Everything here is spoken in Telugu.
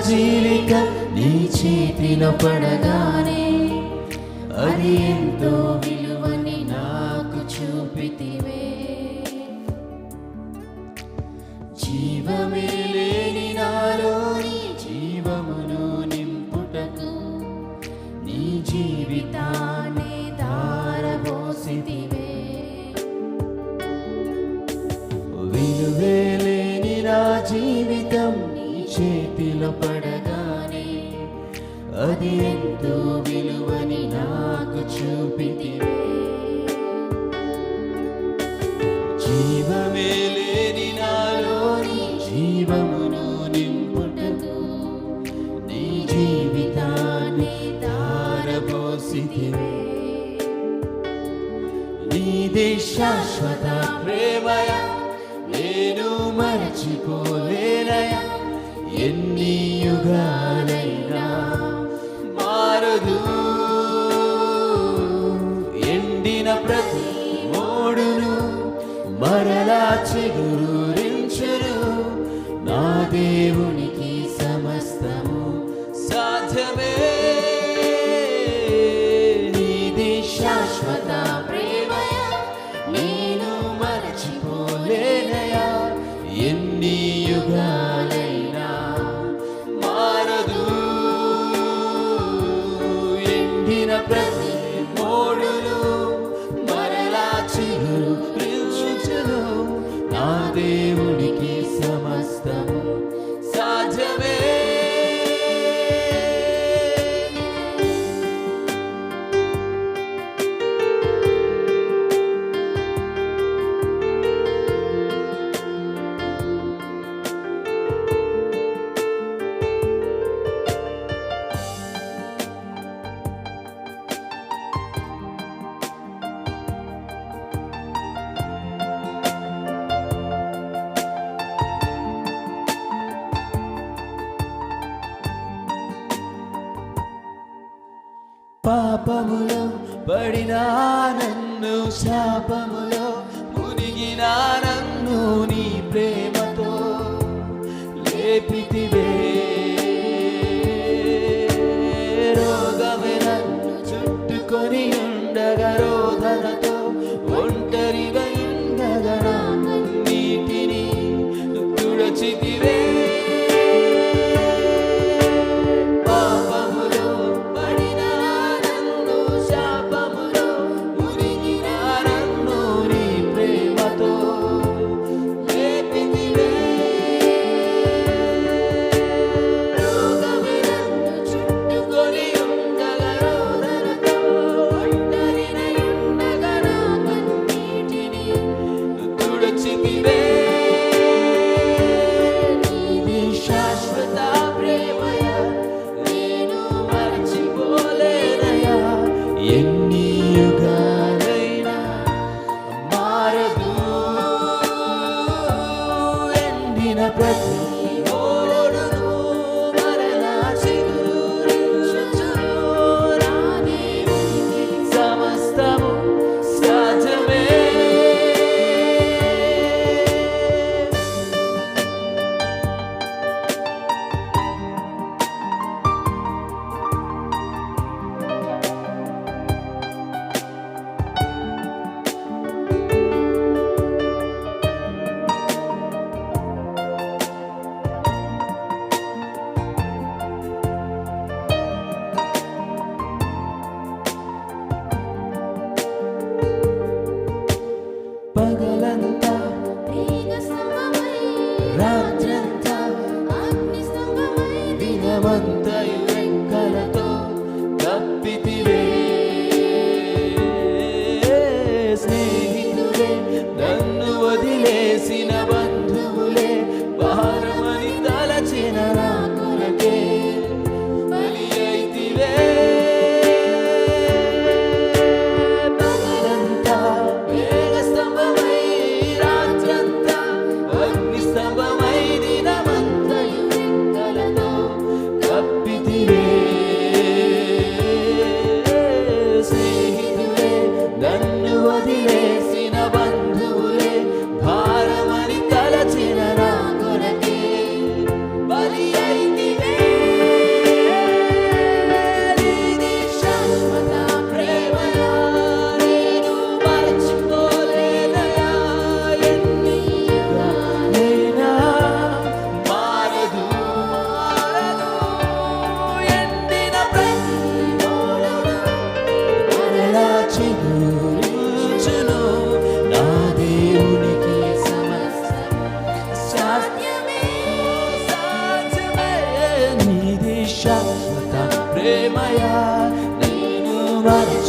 జీవితం నీ చేతిలో పడగానే అది ఎంతో విలువని నాకు చూపితివే. జీవమే లేని నాలోని జీవమును నింపుటకు నీ జీవితాన్ని ధారపోసితివే. విలువే లేని నా జీవితం నీ చేతిలో పడగానే అది ఎంతో విలువని నాకు చూపితివే. జీవమే లేని నాలోని జీవమును నింపుటకు నీ జీవితాన్ని ధారపోసితివే. నీదే శాశ్వత ప్రేమయ నేను మరచిపోలేనయా. ఎన్ని యుగాలైనా మారదు. ఎండిన ప్రతి మోడును మరలా చిగురించును. నా దేవునికి సమస్తము సాధ్యమే. నీది శాశ్వత ప్రేమయ నేను మరచిపోలేనయా. ఎన్ని యుగాలైనా మారదు. ఎండిన ప్రతి మోడును మరలా చిగురించును. నా దేవునికి సమస్తము సాధ్యమే. పాపములో పడినా నన్ను, శాపములో మునిగినా నన్ను నీ ప్రేమతో లేపితివే. రోగమే నన్ను చుట్టుకొని ఉండగా, రోదనతో ఒంటరిగా ఉండగా నీటిని తుడచితివే. ప్రేమయా, నేను మరచి